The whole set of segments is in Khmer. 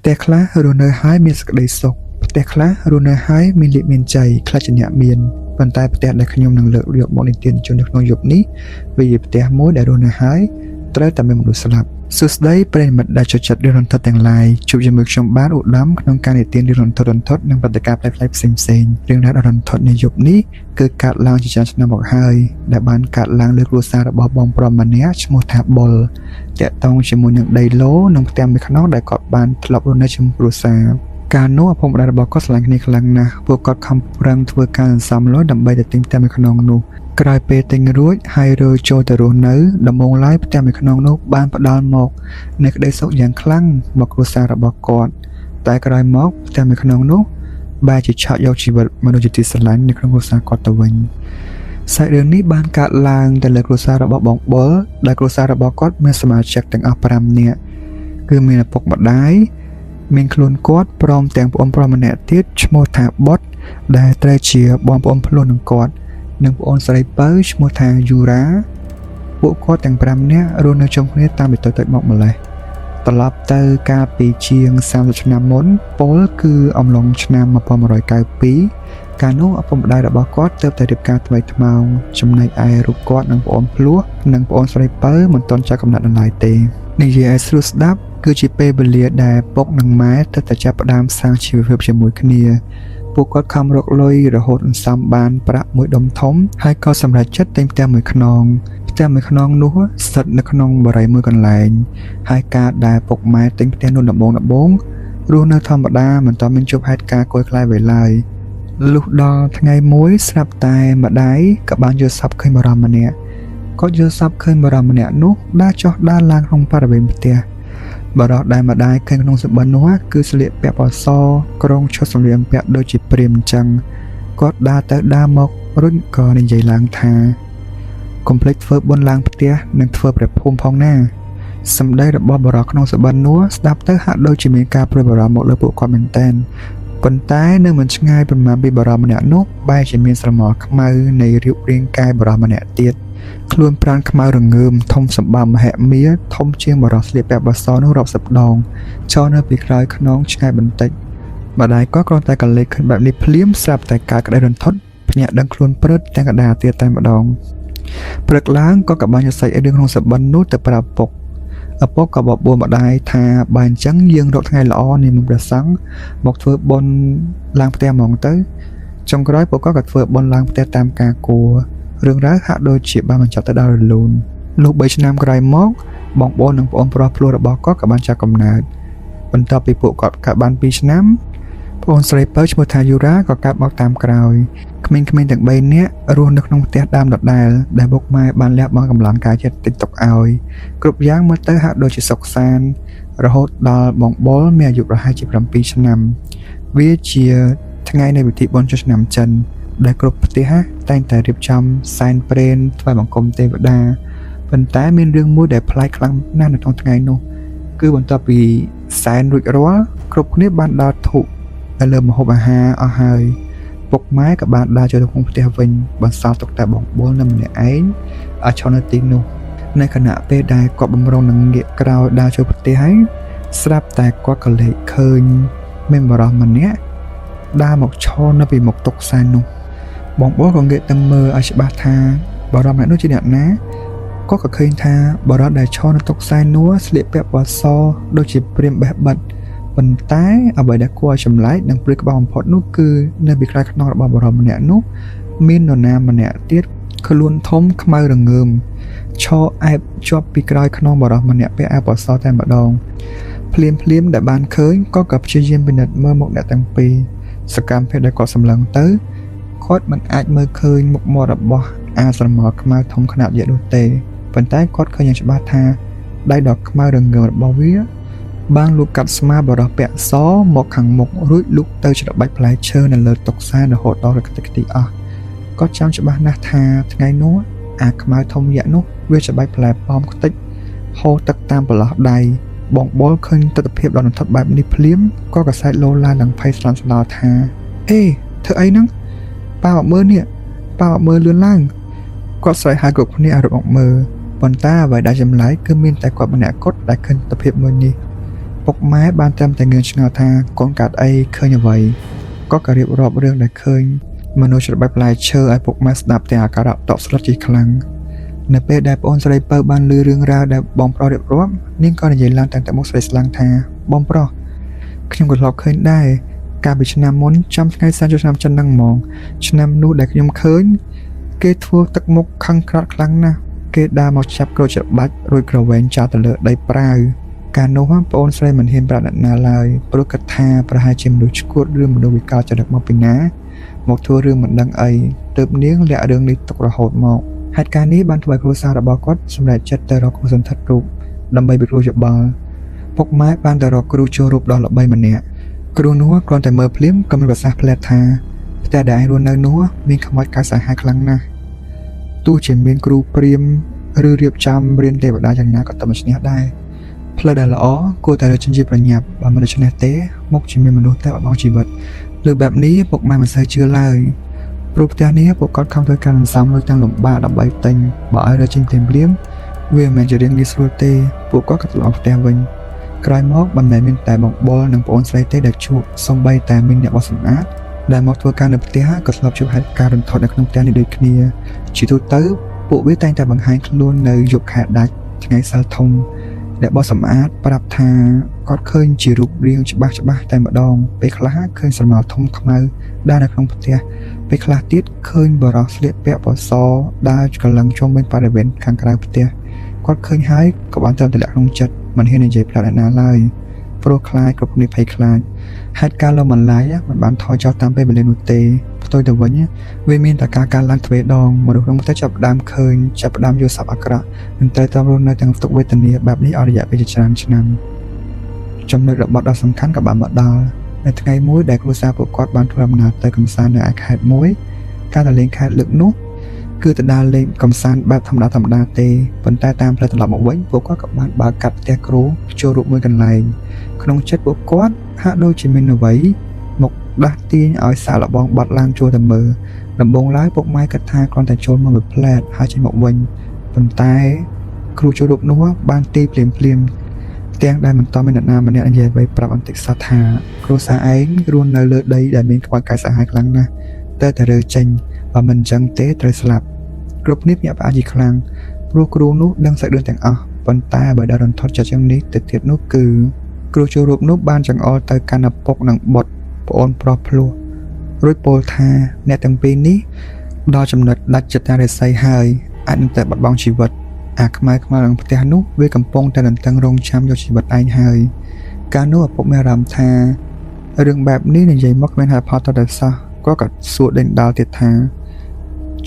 แต่คลารูเนอร์ไฮมีสกได้ศกแต่คลารูเนอร์ไฮมีลิมีนใจคลาจะเนี่ยเมียนปันตายแต่ได้ขยมนังเลือกเรียกบอกในเตียนจนในขนมหยบนี้วิญญาณแต่มวยได้รูเนอร์ไฮตราแต่ไม่มนุษย์สลับสุดได้ประเด็นมันได้จดจัดเรื่องทดแต่งลายจูบจมูกชมบ้านอุดล้ำขนมการในเตียนเรื่องทดนังปฏิกาแปลกๆเซ็งเรื่องราวเรื่องทดในหยบนี้เกิดการล้างจิตใจชนะบอกให้ได้บ้านการล้างเลือกรูซาระบอบบอมปลอมมันเนี้ยชโมทาบอลจะต้องชมูนังไดโลนังเต็มไปข้างนอกได้กอดบ้านทลบรุนในชมรูซาการโน้พมระบก็สลายในครั้งนะพวกกอดคำรังทัวการซ้ำล้อดำใบแต่ติงเต็มไปข้างนอกนูกลายเป็นติงรุ่ยไฮโรโจแต่รู้เนื้อดำมงไล่เต็มไปข้างนอกนูบ้านประดานหมอกในกระไดสกอย่างคลั่งบอกรูซาระบกอดแต่กลายหมอกเต็มไปข้างนอกนูบายจิตชะยาวชีวิตมนุษย์จิตสลายในครั้งรูซากอดตะวันสายเรื่องนี้บ้านกาลางแต่เลือกรูซาระบบองบอลได้รูซาระบกอดเมื่อสมาชิกแต่งอัปรามเนี่ยคือมีปกบัดได้มีคลุนกอดพร้อมแต่งปอมพร้อมมันเนี่ยติดชโมธาบอสได้เตะเชียบอมปอมพลุนกอดหนึ่งปอนสไลเปอร์ชโมธายูราพวกกอดแต่งพรำเนี่ยรู้ในจงคนนี้ตามไปตัวหมอกมาเลยตลอดเตอกาปีเชียง30 ชนะมนโปลคืออมลงชนะมาพอ109 ปีการโน้อปมได้ระบกอดเติบแต่เด็บการทำไมทำเอาจำในไอรูกอดหนึ่งปอนพลัวหนึ่งปอนสไลเปอร์เหมือนตอนจากกำนัดหลายเตในเยอสรุสดับคือจีเปเบเลียได้ปกหนังไม้แต่จะประดามสร้างชีวิตเพื่อจมูกขณีพวกก็คำรกลอยระหดซ้ำบานประมวยดมทมให้ก็สำหรับจัดเต็มแต่มือขนองแต่มือขนองนัวสัตว์ในขนองบรายมือกันแรงให้การได้ปกไม้เต็มแต่นุ่นดับบงรู้ในธรรมดาเหมือนตอนมันจบให้การโกยคลายไว้เลยลูกดอทั้งไงมวยสลับตายมาได้กับบางโยซับเคยบารามเนี่ยก็โยซับเคยบารามเนี่ยนุได้จ่อด้านล่างของปาระเบนเตียบารอดได้มาได้เคยขนมสบันนัวคือเสลียแปะปอซอกรงชดสเลียงแปะโดยจิตเปรียมจังก็ดาแต่ดามกรุ่นก่อนในใจล้างทาคอมเพล็กซ์เฟิร์บบนล้างเตียหนึ่งเฟิร์บแบบพุ่มพองหน้าสำได้ระบบบารอขนมสบันนัวสดับเตอร์หัดโดยจิมีการปล่อยบารอหมดเลยปลุกความเป็นแตนปนท้ายเนื่องเหมือนง่ายเป็นมาบีบารอมันเนี่ยนุกใบจะมีสมองขมาในริ้วเรียงกายบารอมันเนี่ยเตียดคล้วนปราณขมาระเงิมทมสมบัมแหเมียทมเชียงบารอสเลียแบบบาซอนรอบสับดองชอเนื้อปีกลายขน้องชายบันติมาได้ก็กรอนแต่กันเล็กขึ้นแบบนี้เพลี้ยมสับแต่กายกระไดดันทดพเนี่ยดังคล้วนเปิดแต่กระดาเตียแต่มาดองเปลือกล้างก็กับบานจะใส่ไอเดืองของสับบรรนุแต่ปราปกปกกับบัวมาได้ทาบานจังยืงดอกทั้งไงละอ้อในมุมประสังบอกเฟือบนลางเตะมองเต้จงกร้อยปกก็กับเฟือบนลางเตะตามกาโกเรื่องรักหักโดยจีบบ้านมันจับตะดาวลูนลูกใบชนามไกรมอกบองบนหนึ่งปอนปลอพลัวระบอกก็กับบ้านจากกำเนิดบรรทับปีปุกกับบ้านปีชน้ำปอนสไลเปอร์ชโมทายูระก็กับบอกตามกราวขมิ้นแต่ใบเนี้ยรวมนึกน้องเตะดามดอกได้บกไม้บานแล้วบางกำลังกายจะติดตกเอากรุบย่างมาเตอร์หักโดยจิตสกซานระหดดอลบองบอลเมียหยุดระหายจีบรำปีชนำวิเชียทั้งไงในวิธีบนชนำจันได้กรุบปฏิหะแต่งแต่เรียบจำไซน์เปรนถวายบังคมเทวดาเป็นแต่มีเรื่องมูดได้พลายครั้งหน้าในท้องทั้งไงนู้คือบนต่อปีไซน์รุยรัวกรุบคนนี้บานดาวถูกและเริ่มมาหบอาหารเอาหายปกไม้กับบานดาจะถูกคงปฏิหะวินบนซาตกแต่บองบอลนำเนี่ยไอ้อาชอนตินูในขณะเปได้กอบบำรุงหนังเกะกราวดาโจปฏิหะสลับแต่ก็กระเลยเคยเมมบรอมันเนี้ยดาหมกชอนนปีหมกตกไซนูบองบอลของเกะตังเมออาชิบาธาบารอมันนู้จีเนี่ยนะก็เคยทาบารอได้ชอนตกไซนัวสเลียเปียบวาซอโดยจีเปรียมแบบบัดปันท้ายเอาใบดักกัวชำไล่ดังปริกบอมพอดนุคือในบิคลายขนอกบารอมันเนี่ยนุมินโนนามันเนี่ยเตี้ยขลุ่นทมขมาระเงิมชอไอชอบปีกลายขนมบารมันเนี่ยไปไอปอดซอแต่บดองเพลียมแต่บานเคยก็กับเชียนเป็นเน็ตเมื่อหมกแดดตั้งปีสกามเพชรได้ก่อสำลังเต้โคตรมันอาจเมื่อเคยหมกมอดับบออาสมอขมาทมขนาดใหญ่ดูเตปันท้ายโคตรเคยยังฉบับทาได้ดอกขมาเริงเงินบอวิบางลูกกัดสมาบารแปะซอหมกขังหมกรุ่ยลุกเตยฉบับใบพลายเชอร์นั่นเลยตกซ่าเดโหดดอกระติกติอ่ะก็จำฉบับนาทาทั้งไงนู้อาขมาทมยะนุเวชใบแผลปลอมก็ติดโฮตักตามปลอดใดบองบอลเคยตัดเพียบดอนทัดแบบนี้เพลี้ยมก็กระใสโลลาหลังไพสลันสลาทาเอ้เธอไอ้นังป้าออกมือเนี่ยป้าออกมือเลื่อนล่างก็ใส่หากบคนนี้อารมณ์ออกมือบนตาไว้ได้จำไหลคือมินแต่กว่ามันเนี่ยกดได้ขึ้นตัดเพียบมือนี้ป ពុកម៉ែបានត្រឹមតែងឿងឆ្ងល់ថាកូនកាត់អីឃើញអ្វីក៏ក៏រៀបរាប់រឿងដែលឃើញមនុស្សច្របាច់ផ្លែឈើឲ្យពុកម៉ែស្ដាប់ទាំងអាការៈតបស្លុតជាខ្លាំងនៅពេលដែលប្អូនស្រីពៅបានឮរឿងរ៉ាវដែលបងប្រុសរៀបរាប់នាងក៏និយាយឡើងតាំងតែមុខស្រីស្លាំងថាបងប្រុសខ្ញុំក៏ធ្លាប់ឃើញដែរកាលពីឆ្នាំមុនចំថ្ងៃសែនចូលឆ្នាំចិនហ្នឹងហ្មងឆ្នាំនោះដែលខ្ញុំឃើញគេធ្វើទឹកមុខខឹងក្រត់ខ្លាំងណាស់គេដើរមកចាប់ក្រូចច្របាច់រួចក្រវែងចោលទៅលើដីប្រាវកាលនោះប្អូនស្រីមិនហ៊ានប្រាប់អ្នកណាឡើយព្រោះគិតថាប្រហែលជាមនុស្សឈួតឬមនុស្សវិកលចរិតមកពីណាមកធ្វើរឿងមិនដឹងអីទើបនាងលាក់រឿងនេះទុករហូតមកហេតុការណ៍នេះបានធ្វើឲ្យគ្រួសាររបស់គាត់សម្រេចចិត្តទៅរកគ្រូសន្តិរូបដើម្បីពិគ្រោះយោបល់ពុកម៉ែបានទៅរកគ្រូចូលរូបដ៏ល្បីម្នាក់គ្រូនោះគ្រាន់តែមើលភ្លាមក៏មានប្រសាសន៍ផ្លែតថាផ្ទះដែលឯងរស់នៅនោះមានខ្មោចកាចសាហាវខ្លាំងណាស់ទោះជាមានគ្រូព្រាហ្មណ៍ឬរៀបចំរៀនទេវតាយ៉ាងណាក៏មិនឈ្នះដែរផ្លូវដែលល្អគួរតែរើសជាប្រញាប់បើមិនដូច្នេះទេមកជាមានមនុស្សតែបាត់បង់ជីវិតលើបែបនេះពុកម៉ែមិនសូវជឿឡើយព្រោះផ្ទះនេះពួកគាត់ខំធ្វើការសន្សំលុយទាំងលំបាកដើម្បីទិញបើឲ្យរើចេញភ្លាមវាមិនមែនជារឿងងាយស្រួលទេពួកគាត់ក៏ត្រឡប់ផ្ទះវិញក្រោយមកមិនមែនមានតែបងបុលនិងប្អូនស្រីទេដែលជួបសូម្បីតែមានអ្នកបោសសម្អាតដែលមកធ្វើការនៅផ្ទះក៏ធ្លាប់ជួបហេតុការណ៍រន្ធត់នៅក្នុងផ្ទះនេះដូចគ្នាជាទូទៅពួកវាតែងតែបង្ហាញខ្លួននៅយប់ខែដាច់ថ្ងៃសៅរ៍ធំអ្នកបោសសម្អាតប្រាប់ថាគាត់ឃើញជារូបរាងច្បាស់តែម្ដងពេលខ្លះឃើញស្រមោលធំខ្មៅដើរនៅក្នុងផ្ទះពេលខ្លះទៀតឃើញបរិសុទ្ធស្លៀកពាក់ពណ៌សដើរកលឹងជុំវិញបរិវេណខាងក្រៅផ្ទះគាត់ឃើញហើយក៏បានត្រឹមតែលាក់ក្នុងចិត្តមិនហ៊ាននិយាយប្រាប់អ្នកណាឡើយព្រោះខ្លាចគ្រប់គ្នាភ័យខ្លាចហេតុការណ៍លោកបន្លាយមិនបានថយចុះតាមពេលវេលានោះទេផ្ទុយទៅវិញវាមានតែការកើនឡើងទ្វេដងមនុស្សក្នុងផ្ទះចាប់ផ្ដើមឃើញចាប់ផ្ដើមយល់សប្តិអាក្រក់និងត្រូវតាមរស់នៅទាំងទុក្ខវេទនាបែបនេះអស់រយៈពេលជាច្រើនឆ្នាំចំណុចរបត់ដ៏សំខាន់ក៏បានមកដល់នៅថ្ងៃមួយដែលគ្រួសារពួកគាត់បានធ្វើដំណើរទៅកម្សាន្តនៅឯខេត្តមួយការទៅលេងខេត្តលើកនោះគឺទៅដើរលេងកម្សាន្តបែបធម្មតាទេប៉ុន្តែតាមផ្លូវត្រឡប់មកវិញពួកគាត់ក៏បានបើកកាត់ផ្ទះគ្រូចូលរូបមួយកន្លែងក្នុងចិត្តពួកគាត់ហាក់ដូចជាមានអ្វីមកដាស់ទាញឲ្យសាកល្បងបាត់ឡើងចូលទៅមើលដំបូងឡើយពុកម៉ែគិតថាគ្រាន់តែចូលមកមួយផ្លែតហើយចេញមកវិញប៉ុន្តែគ្រូចូលរូបនោះបានទីភ្លាមទាំងដែលមិនតមានអ្នកណាម្នាក់និយាយអ្វីប្រាប់អន្តិចសោះថាគ្រូសាឯងរស់នៅលើដីដែលមានខ្មោចកាចសាហាវខ្លាំងណាស់តែរើចេញបើមិនអញ្ចឹងទេត្រូវស្លាប់គ្រប់នេះភ្ញាក់ផ្អើលជាខ្លាំងព្រោះគ្រូនោះដឹងសាច់រឿងទាំងអស់ប៉ុន្តែបើដល់រន្ធត់ចិត្តយ៉ាងនេះទៅទៀតនោះគឺគ្រូចូលរូបនោះបានចង្អុលទៅកាន់ឪពុកនិងបុត្រប្អូនប្រុសភ្លោះរួចពោលថាអ្នកទាំងពីរនេះដល់ចំណុចដាច់ចិត្តតារិស័យហើយអាចនឹងតែបាត់បង់ជីវិតអាខ្មៅក្នុងផ្ទះនោះវាកំពុងតែរន្ទឹងរង់ចាំយកជីវិតឯងហើយកាលនោះឪពុកមានអារម្មណ៍ថារឿងបែបនេះនិយាយមកគ្មានហេតុផលតតែសោះក៏សួរដេញដោលទៀតថា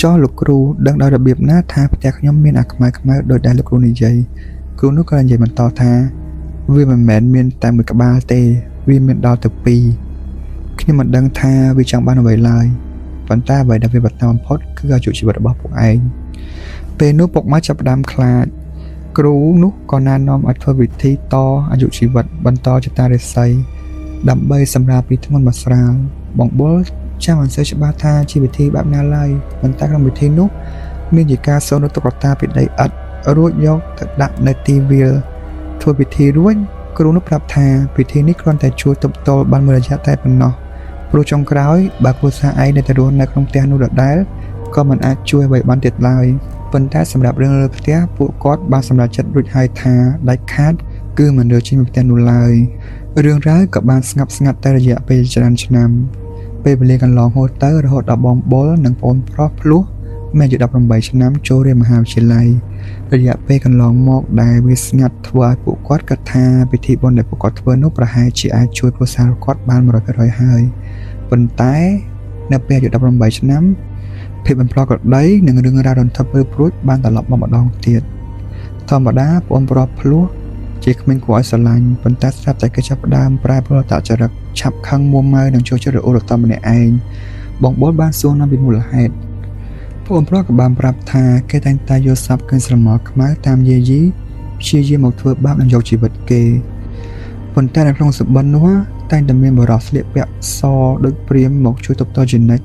ចុះលោកគ្រូដឹងដល់របៀបណាថាផ្ទះខ្ញុំមានអាខ្មៅដោយដែលលោកគ្រូនិយាយគ្រូនោះក៏និយាយបន្តថាវាមិនមែនមានតែមួយក្បាលទេវាមានដល់ទៅពីរខ្ញុំមិនដឹងថាវាចង់បានអ្វីឡើយប៉ុន្តែអ្វីដែលវាបន្តបំផុតគឺអាយុជីវិតរបស់ពួកឯងពេលនោះពុកម៉ែចាប់ផ្ដើមខ្លាចគ្រូនោះក៏ណែនាំឲ្យធ្វើវិធីតអាយុជីវិតបន្តចតារិស័យដើម្បីសម្រាប់ពីធ្ងន់មកស្រាលបងបុលចាំមិនសូវច្បាស់ថាជាវិធីបែបណាឡើយប៉ុន្តែក្នុងវិធីនោះមានជាការសូនតុក្កតាពីដីឥដ្ឋរួចយកទៅដាក់នៅទីវាលធ្វើពិធីរួចគ្រូនោះប្រាប់ថាពិធីនេះគ្រាន់តែជួយទប់ទល់បានមួយរយៈតែប៉ុណ្ណោះព្រោះចុងក្រោយបើគ្រួសារឯងនៅតែរស់នៅក្នុងផ្ទះនោះដដែលក៏មិនអាចជួយអ្វីបានទៀតឡើយប៉ុន្តែសម្រាប់រឿងលើផ្ទះពួកគាត់បានសម្រេចចិត្តរួចហើយថាដាច់ខាតគឺមិនរើចេញពីផ្ទះនោះឡើយរឿងរ៉ាវក៏បានស្ងប់ស្ងាត់តែរយៈពេលច្រើនឆ្នាំពេលវេលាកន្លងហួសទៅរហូតដល់បងបុលនិងប្អូនប្រុសភ្លោះមានអាយុ18ឆ្នាំចូលរៀនមហាវិទ្យាល័យរយៈពេលកន្លងមកដែលវាស្ងាត់ធ្វើឲ្យពួកគាត់គិតថាពិធីបុណ្យដែលពួកគាត់ធ្វើនោះប្រហែលជាអាចជួយគ្រួសារគាត់បាន 100% ហើយប៉ុន្តែនៅពេលអាយុ18ឆ្នាំភាពមិនប្រក្រតីនិងរឿងរ៉ាវរន្ធត់ព្រោះបានត្រឡប់មកម្ដងទៀតធម្មតាប្អូនប្រុសភ្លោះជាក្មេងគួរឲ្យស្រឡាញ់ប៉ុន្តែស្រាប់តែគេចាប់ផ្ដើមប្រែប្រួលអត្តចរិតឆាប់ខឹងមួម៉ៅនិងចូលចិត្តរអ៊ូរទាំម្នាក់ឯងបងបុលបានសួរនាំពីមូលហេតុប្អូនប្រុសក៏បានប្រាប់ថាគេតែងតែយកសັບឃើញស្រមោលខ្មៅតាមយាយីព្យាយាមមកធ្វើបាបនិងយកជីវិតគេប៉ុន្តែនៅក្នុងសុបិននោះតែងតែមានបរិសុទ្ធស្លៀកពាក់សដូចព្រាហ្មណ៍មកជួយទប់ទល់ជានិច្ច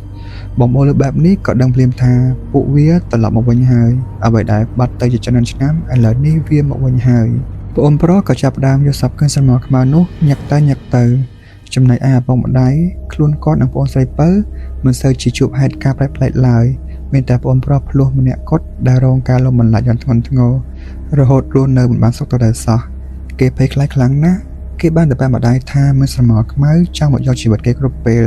បងប្អូនលើបែបនេះក៏ដឹងភ្លាមថាពួកវាត្រឡប់មកវិញហើយអ្វីដែលបាត់ទៅជាច្រើនឆ្នាំឥឡូវនេះវាមកវិញហើយព ប្អូនប្រុសក៏ចាប់ផ្ដើមយកសពឃើញស្រមោលខ្មៅនោះញឹកទៅចំណែកឯឪពុកម្ដាយខ្លួនគាត់និងប្អូនស្រីពៅមិនសូវជាជួបហេតុការណ៍ប្លែកៗឡើយមានតែប្អូនប្រុសភ្លោះម្នាក់គាត់ដែលរងការលំបន្លាចយ៉ាងធ្ងន់ធ្ងររហូតរស់នៅមិនបានសុខទៅដែរសោះគេភ័យខ្លាចខ្លាំងណាស់គេបានទៅប្រាប់ម្ដាយថាមានស្រមោលខ្មៅចង់មកយកជីវិតគេគ្រប់ពេល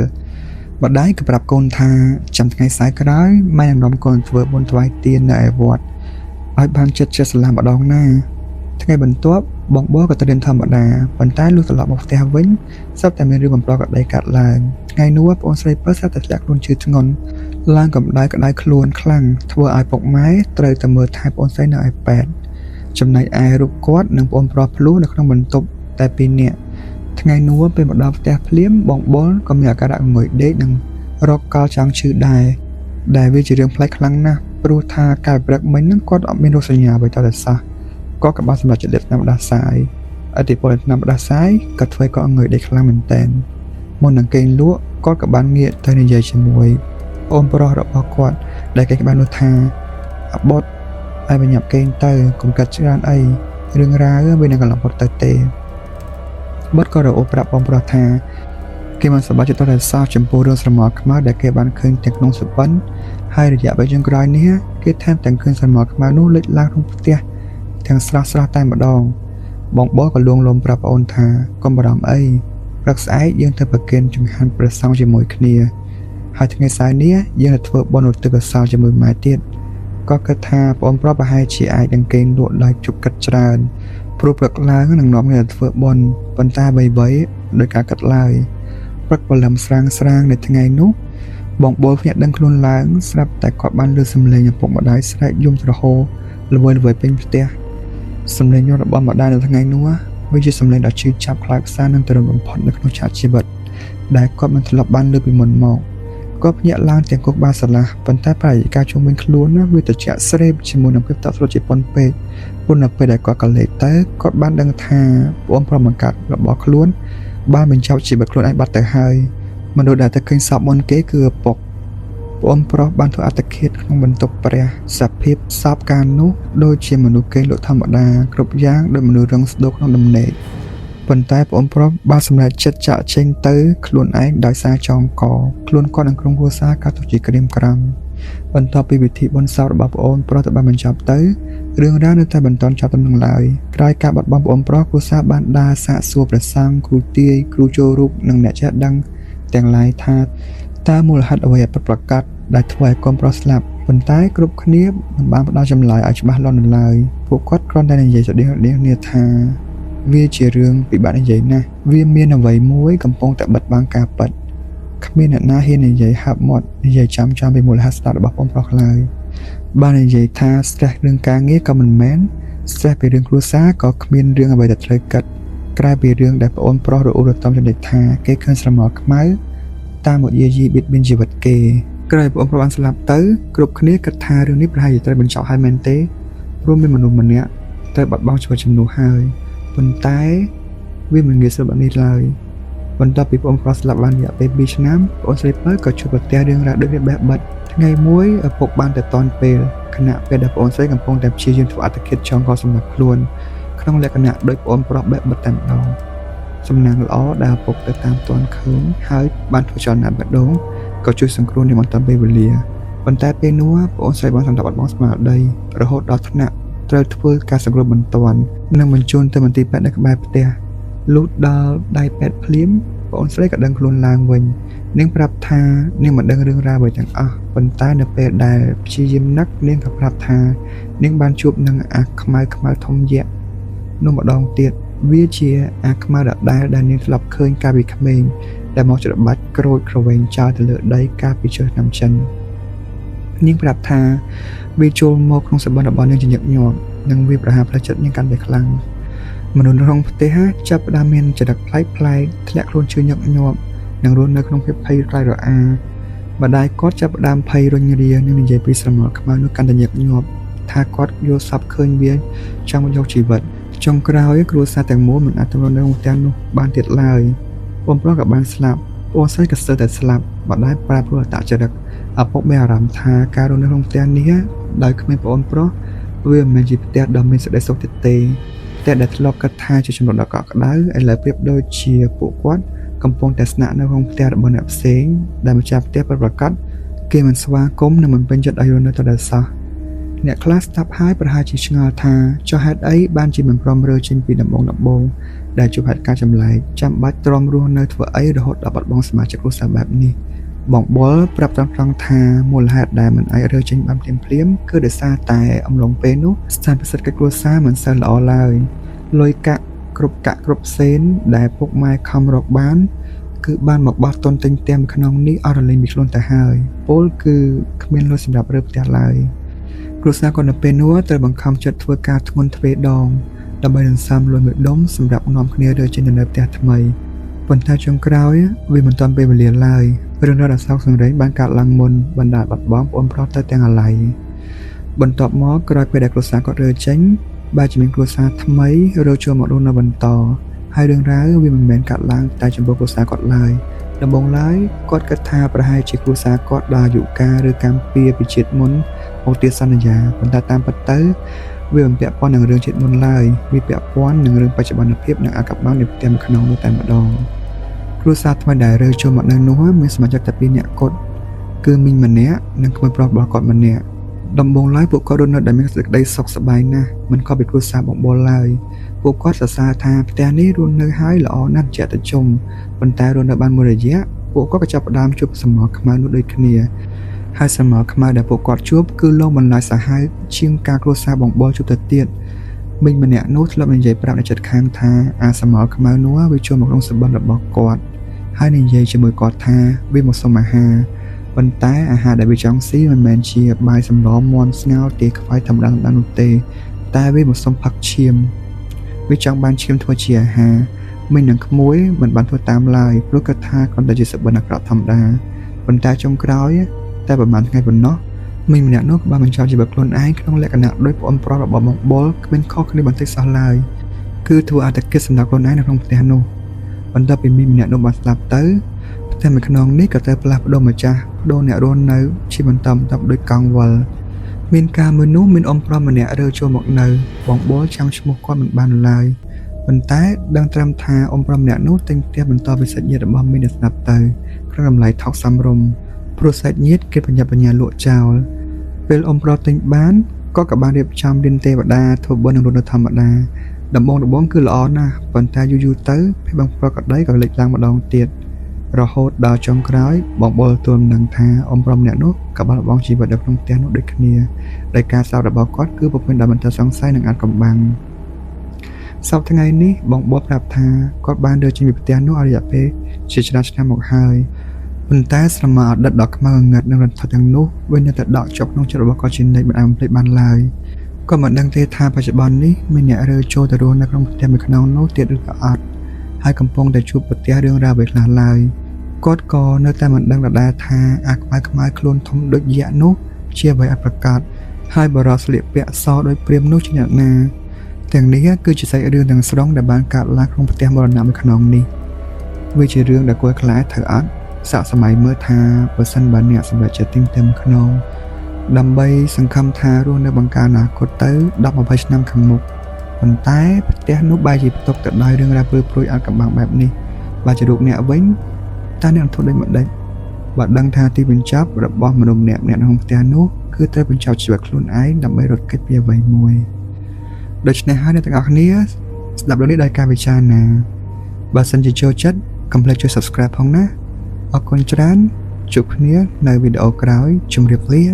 ម្ដាយក៏ប្រាប់កូនថាចាំថ្ងៃសៅរ៍ក្រោយម៉ែនឹងនាំកូនធ្វើបុណ្យថ្វាយទាននៅឯវត្តឲ្យបានចិត្តស្លាម្ដងណាថ្ងៃបន្ទាប់បងបោក៏ទៅរៀនធម្មតាប៉ុន្តែលុះត្រឡប់មកផ្ទះវិញសត្វតែមានរឿងបំប្រក្រតីកាត់ឡើងថ្ងៃនោះប្អូនស្រីពៅសត្វតែធ្លាក់ខ្លួនឈឺធ្ងន់ឡើងកម្ដៅក្តៅខ្លួនខ្លាំងធ្វើឲ្យពុកម៉ែត្រូវតែមើលថែប្អូនស្រីនៅឯពេទ្យចំណែកឯរូបគាត់និងប្អូនប្រុសភ្លោះនៅក្នុងបន្ទប់តែពីរនាក់ថ្ងៃនោះពេលមកដល់ផ្ទះភ្លាមបងបុលក៏មានអាការៈងុយដេកនិងរកកលចង់ឈឺដែរវាជារឿងប្លែកខ្លាំងណាស់ព្រោះថាកាលព្រឹកមិញហ្នឹងគាត់អត់មានរោគសញ្ញាអ្វីតតែសោះគាត់ក៏បានសម្រេចចិត្តលេបថ្នាំផ្ដាសាយអតិពលថ្នាំផ្ដាសាយក៏ធ្វើគាត់ងុយដេកខ្លាំងមែនទែនមុននឹងគេងលក់គាត់ក៏បានងាកទៅនិយាយជាមួយអូនប្រុសរបស់គាត់ដែលគេបាននោះថាអបុតឲ្យបញ្ញាប់គេងទៅកុំកាត់ច្រើនអីរឿងរ៉ាវវានឹងកន្លងផុតទៅទេបុតក៏រអ៊ូប្រាប់បងប្រុសថាគេមិនសប្បាយចិត្តតែសោះចំពោះរឿងស្រមោលខ្មៅដែលគេបានឃើញទាំងក្នុងសុបិនហើយរយៈពេលចុងក្រោយនេះគេថែមទាំងឃើញស្រមោលខ្មៅនោះលេចឡើងក្នុងផ្ទះទាំងស្រស់តែម្ដងបងបោក៏លួងលោមប្រាប់ប្អូនថាកុំបារម្ភអីព្រឹកស្អែកយើងទៅប្រគេនចង្ហាន់ព្រះសង្ឃជាមួយគ្នាហើយថ្ងៃសៅរ៍នេះយើងនឹងធ្វើបុណ្យឧទ្ទិសកុសលជាមួយម៉ែទៀតក៏គិតថាប្អូនប្រុសប្រហែលជាអាចនឹងគេងលក់ដោយជប់កាត់ច្រើនព្រោះព្រឹកឡើងនឹងនាំគ្នាធ្វើបុណ្យប៉ុន្តែបីដោយការកាត់ឡើយព្រឹកព្រលឹមស្រាងនៅថ្ងៃនោះបងបោភ្នាក់ដឹងខ្លួនឡើងស្រាប់តែគាត់បានលើសំឡេងឪពុកម្ដាយស្រែកយំទ្រហោល្វើយពេញផ្ទះសំឡេងរបស់ម្ដាយនៅថ្ងៃនោះវាជាសំឡេងដ៏ឈឺចាប់ខ្លាំងផ្សានិងទរំបំផុតនៅក្នុងឆាកជីវិតដែលគាត់មិនធ្លាប់បានលើកពីមុនមកគាត់ភ្ញាក់ឡើងទាំងគុកបាសាឡាប៉ុន្តែបរិយាកាសជុំវិញខ្លួនវាត្រជាក់ស្រេបជាមួយនឹងភាពតក់ស្លុតជាប៉ុនពេកប៉ុន្តែពេលដែលគាត់ក៏លេចទៅគាត់បានដឹងថាប្អូនប្រុសបង្កើតរបស់ខ្លួនបានបញ្ចប់ជីវិតខ្លួនឯងបាត់ទៅហើយមនុស្សដែលទៅឃើញសពមុនគេគឺឪពុកប្អូនប្រុសបានធ្វើអត្តឃាតក្នុងបន្ទប់ព្រះសភាពសពកាលនោះដូចជាមនុស្សគេងលក់ធម្មតាគ្រប់យ៉ាងដោយមនុស្សរងស្ដោក្នុងដំណេកប៉ុន្តែប្អូនប្រុសបានសម្រេចចិត្តចាក់ចេញទៅខ្លួនឯងដោយសារចងកខ្លួនគាត់និងក្រុមគ្រួសារក៏ទុកជាក្រៀមក្រំបន្ទាប់ពីពិធីបុណ្យសពរបស់ប្អូនប្រុសទៅបានបញ្ចប់ទៅរឿងរ៉ាវនៅតែបន្តចាប់ដំណឹងឡើយក្រោយការបាត់បង់ប្អូនប្រុសគ្រួសារបានដើរសាកសួរព្រះសង្ឃគ្រូទាយគ្រូចូលរូបនិងអ្នកចេះដឹងទាំងឡាយថាតើមូលហេតុអ្វីពិតប្រាកដដែលធ្វើឲ្យកូនប្រុសស្លាប់ប៉ុន្តែគ្រប់គ្នាមិនបានផ្ដល់ចម្លើយឲ្យច្បាស់លាស់នៅឡើយពួកគាត់គ្រាន់តែនិយាយស្តីគ្នាថាវាជារឿងពិបាកនិយាយណាស់វាមានអ្វីមួយកំពុងតែបិទបាំងការពិតគ្មានអ្នកណាហ៊ាននិយាយហាប់មាត់និយាយចាំពីមូលហេតុស្ដាប់របស់បងប្រុសឡើយបាននិយាយថាស្ត្រេសរឿងការងារក៏មិនមែនស្ត្រេសពីរឿងគ្រួសារក៏គ្មានរឿងអ្វីដែលត្រូវកាត់ក្រៅពីរឿងដែលប្អូនប្រុសរអ៊ូរទាំចំណេះថាគេឃើញស្រមោលខ្មៅតាមមកយាយីបៀតបៀនជីវិតគេក្រោយប្អូនប្រុសបានស្លាប់ទៅគ្រប់គ្នាគិតថារឿងនេះប្រហែលជាត្រូវបញ្ចប់ហើយមែនទេព្រោះមានមនុស្សម្នាក់ត្រូវបាត់បង់ជីវិតជំនួសហើយប៉ុន្តែវាមិនងាយស្រួលបែបនេះឡើយបន្ទាប់ពីប្អូនប្រុសស្លាប់បានរយៈពេល2ឆ្នាំប្អូនស្រីពៅក៏ជួបប្រទះរឿងរ៉ាវដូចនេះបេះបិទថ្ងៃមួយឪពុកបានទៅតន់ពេលខណៈពេលដែលប្អូនស្រីកំពុងតែព្យាយាមធ្វើអត្តឃាតចងកសម្រាប់ខ្លួនក្នុងលក្ខណៈដោយប្អូនប្រុសបេះបិទតែម្ដងសំណាងល្អដែលឪពុកទៅតាមទាន់ឃើញហើយបានធ្វើចលនាបេះដូងក៏ជួយសង្គ្រោះនាងមិនតាន់ពេលវេលាប៉ុន្តែពេលនោះប្អូនស្រីបានសម្រាប់បាត់បង់ស្មារតីរហូតដល់ថ្នាក់ត្រូវធ្វើការសង្គ្រោះបន្ទាន់និងបញ្ជូនទៅមន្ទីរពេទ្យនៅក្បែរផ្ទះលុះដល់ដៃពេទ្យភ្លាមប្អូនស្រីក៏ដឹងខ្លួនឡើងវិញនាងប្រាប់ថានាងមិនដឹងរឿងរ៉ាវអ្វីទាំងអស់ប៉ុន្តែនៅពេលដែលព្យាយាមនឹកនាងក៏ប្រាប់ថានាងបានជួបនឹងអាខ្មៅធំយក្សនោះម្ដងទៀតវាជាអាខ្មៅដដែលដែលនាងធ្លាប់ឃើញកាលពីក្មេងដែលមកច្របាច់ក្រូចក្រវែងចោលទៅលើដីកាលពីជើងឆ្នាំចិននាងប្រាប់ថាវាចូលមកក្នុងសម្បត្តិរបស់នាងជាញឹកញាប់និងវាប្រហារផ្លូវចិត្តនាងកាន់តែខ្លាំងមនុស្សក្នុងផ្ទះចាប់ផ្ដើមមានចរិតប្លែកធ្លាក់ខ្លួនជឿញឹកញាប់និងរស់នៅក្នុងភាពភ័យខ្លាចរអាម្ដាយគាត់ចាប់ផ្ដើមភ័យរុញរានិងនិយាយពីស្រមោលខ្មៅនោះកាន់តែញឹកញាប់ថាគាត់យល់សប្តិឃើញវាចង់មកយកជីវិតចុងក្រោយគ្រួសារទាំងមូលមិនអាចទៅនៅក្នុងផ្ទះនោះបានទៀតឡើយបងប្រុសក៏បានស្លាប់បងស្រីក៏ស្ទើរតែស្លាប់ម្ដាយប្រែប្រួលអត្តចរិតឪពុកមានអារម្មណ៍ថាការរស់នៅក្នុងផ្ទះនេះដោយគ្មានប្អូនប្រុសវាមិនមែនជាផ្ទះដ៏មានសេចក្តីសុខទៀតទេ តែដែលធ្លាប់គិតថាជាចំណុចដ៏កក់ក្ដៅឥឡូវប្រៀបដូចជាពួកគាត់កំពុងតែស្នាក់នៅក្នុងផ្ទះរបស់អ្នកផ្សេងដែលម្ចាស់ផ្ទះប្រកាសគេមិនស្វាគមន៍និងមិនពេញចិត្តឲ្យរស់នៅទៅដល់សោះអ្នកខ្លះស្ដាប់ហើយប្រហែលជាឆ្ងល់ថាចុះហេតុអីបានជាមិនព្រមរើចេញពីដំបងដែលជួបហេតុការណ៍ចម្លែកចាំបាច់ទ្រាំរស់នៅធ្វើអីរហូតដល់បាត់បង់សមាជិកគ្រួសារបែបនេះបងបុលប្រាប់ត្រង់ថាមូលហេតុដែលមិនអាចរើចេញបានភ្លាមៗគឺដោយសារតែអំឡុងពេលនោះស្ថានភាពសេដ្ឋកិច្ចគ្រួសារមិនសូវល្អឡើយលុយកាក់គ្រប់សេនដែលពុកម៉ែខំរកបានគឺបានមកបោះទុនទិញផ្ទះមួយក្នុងនេះអស់រលីងពីខ្លួនទៅហើយពលគឺគ្មានលុយសម្រាប់រើផ្ទះឡើយគ្រួសារគាត់នៅពេលនោះត្រូវបង្ខំចិត្តធ្វើការធ្ងន់ទ្វេដងដើម្បីសន្សំលុយមួយដុំសម្រាប់នាំគ្នារើចេញទៅនៅផ្ទះថ្មីប៉ុន្តែចុងក្រោយវាមិនទាន់ពេលវេលាឡើយរឿងរ៉ាវដ៏សោកសង្រេងបានកើតឡើងមុនបណ្ដាលបាត់បង់ប្អូនប្រុសទៅទាំងអាឡ័យបន្ទាប់មកក្រោយពេលដែលគ្រួសារគាត់រើចេញបែរជាមានគ្រួសារថ្មីរើចូលមករស់នៅបន្តហើយរឿងរ៉ាវវាមិនមែនកាត់ឡើងតែចំពោះគ្រួសារគាត់ឡើយដំបូងឡើយគាត់គិតថាប្រហែលជាគ្រួសារគាត់ដល់អាយុកាលឬកម្មពៀពីជាតិមុនមកទៀតសន្យាប៉ុន្តែតាមពិតទៅវាមិនពាក់ព័ន្ធនឹងរឿងជាតិមុនឡើយវាពាក់ព័ន្ធនឹងរឿងបច្ចុប្បន្នភាពនិងអាកប្បនៃផ្ទះក្នុងនោះតែម្ដងគ្រួសារថ្មីដែលរើចូលមកនៅនោះមានសមាជិកតែ2នាក់គត់គឺមីងម្នាក់និងក្មួយប្រុសរបស់គាត់ម្នាក់ដំបូងឡើយពួកគាត់រស់នៅដោយមានសេចក្តីសុខសប្បាយណាស់មិនខុសពីគ្រួសារបងបុលឡើយពួកគាត់សរសើរថាផ្ទះនេះរស់នៅហើយល្អណាស់ជាក់ទៅជុំប៉ុន្តែរស់នៅបានមួយរយៈពួកគាត់ក៏ចាប់ផ្ដើមជួបសមរខ្មៅនោះដូចគ្នាហើយសមរខ្មៅដែលពួកគាត់ជួបគឺលងបន្លាយសាហាវជាងការគ្រួសារបងបុលជួបទៅទៀតមីងម្នាក់នោះធ្លាប់និយាយប្រាប់អ្នកជិតខាងថាអាសមរខ្មៅនោះវាចូលមកក្នុងសម្បត្តិរបស់គាត់ហើយនិយាយជាមួយគាត់ថាវាមកសុំអាហារប៉ុន្តែអាហារដែលវាចង់ស៊ីមិនមែនជាបាយសម្លមាន់ស្ងោរទេខ្វាយធម្មតានោះទេតែវាមកសុំផឹកឈាមវាចង់បានឈាមធ្វើជាអាហារមីងនិងក្មួយមិនបានធ្វើតាមឡើយព្រោះគាត់ថាគាត់តែជាសបិនអាក្រក់ធម្មតាប៉ុន្តែចុងក្រោយតែប្រហែលថ្ងៃប៉ុណ្ណោះមីងម្នាក់នោះក៏បានបញ្ចប់ជីវិតខ្លួនឯងក្នុងលក្ខណៈដោយប្អូនប្រុសរបស់បងបុលគ្មានខុសគ្នាបន្តិចសោះឡើយគឺធ្វើអត្តកិច្ចសម្រាប់ខ្លួនឯងនៅក្នុងផ្ទះនោះបន្ទាប់ពីមីងម្នាក់នោះបានស្លាប់ទៅផ្ទះមួយខ្នងនេះក៏ទៅផ្លាស់ប្ដូរម្ចាស់ប្ដូរអ្នករស់នៅជាបន្តដោយកង់វល់មានការមួយនោះមានអ៊ំប្រុសម្នាក់រើចូលមកនៅបងបុលចាំឈ្មោះគាត់មិនបានឡើយប៉ុន្តែដឹងត្រឹមថាអ៊ំប្រុសម្នាក់នោះទិញផ្ទះបន្តពីសាច់ញាតិរបស់មីងដែលស្លាប់ទៅក្នុងតម្លៃថោកសមរម្យព្រោះសាច់ញាតិគេបញ្ញាលក់ចោលពេលអ៊ំប្រុសទិញបានក៏បានរៀបចំរៀនទេវតាធ្វើបុណ្យនឹងរស់នៅធម្មតាដំបងគឺល្អណាស់ប៉ុន្តែយូរទៅពេលបងប្រុសក្តីក៏លេចឡើងម្ដងទៀតរហូតដល់ចុងក្រោយបងបុលទូលនឹងថាអ៊ំប្រុសម្នាក់នោះក៏បានបងជីវិតនៅក្នុងផ្ទះនោះដូចគ្នាដោយការសោករបស់គាត់គឺពុំមានដែលមិនទៅសង្ស័យនឹងអាចកំបាំងសប្តាហ៍ថ្ងៃនេះបងបុលប្រាប់ថាគាត់បានរើចេញពីផ្ទះនោះអស់រយៈពេលជាច្រើនឆ្នាំមកហើយប៉ុន្តែស្រមោលអតីតដ៏ខ្មៅងងឹតនិងរន្ធត់ទាំងនោះវានៅតែដកជាប់ក្នុងចិត្តរបស់គាត់ជានិច្ចមិនអាចបំភ្លេចបានឡើយគាត់មិនដឹងទេថាបច្ចុប្បន្ននេះមានអ្នករើចូលទៅរស់នៅក្នុងផ្ទះមួយខ្នងនោះទៀតឬក៏អត់ហើយកំពុងតែជួបប្រទះរឿងរ៉ាវអ្វីខ្លះឡើយគាត់ក៏នៅតែមិនដឹងដដែលថាអាខ្មៅខ្លួនធំដូចយក្សនោះជាអ្វីអប្រកាសហើយបរិសុទ្ធស្លៀកពាក់សដោយព្រាមនោះជាអ្នកណាទាំងនេះគឺជាសាច់រឿងទាំងស្រុងដែលបានកើតឡើងក្នុងផ្ទះមរណៈមួយខ្នងនេះវាជារឿងដែលគួរខ្លាចត្រូវអត់សាកសម័យមើលថាបើសិនបើអ្នកសម្រេចចិត្តទិញផ្ទះមួយខ្នងដើម្បីសង្ឃឹមថារស់នៅបង្ការអនាគតទៅ 10-20 ឆ្នាំខាងមុខប៉ុន្តែផ្ទះនោះបែរជាផ្ទុកទៅដោយរឿងរ៉ាវព្រួយអាត់កំបាំងបែបនេះបើជារូបអ្នកវិញតើអ្នកធ្វើដូចម្ដេចបើដឹងថាទីបញ្ចប់របស់មនុស្សម្នាក់ក្នុងផ្ទះនោះគឺត្រូវបញ្ចប់ជីវិតខ្លួនឯងដើម្បីរត់គេចពីអ្វីមួយដូច្នេះហើយអ្នកទាំងអស់គ្នាស្ដាប់រឿងនេះដោយការពិចារណាបើសិនជាចូលចិត្តកុំភ្លេចជួយ Subscribe ផងណាអរគុណច្រើនជួបគ្នានៅវីដេអូក្រោយជម្រាបលា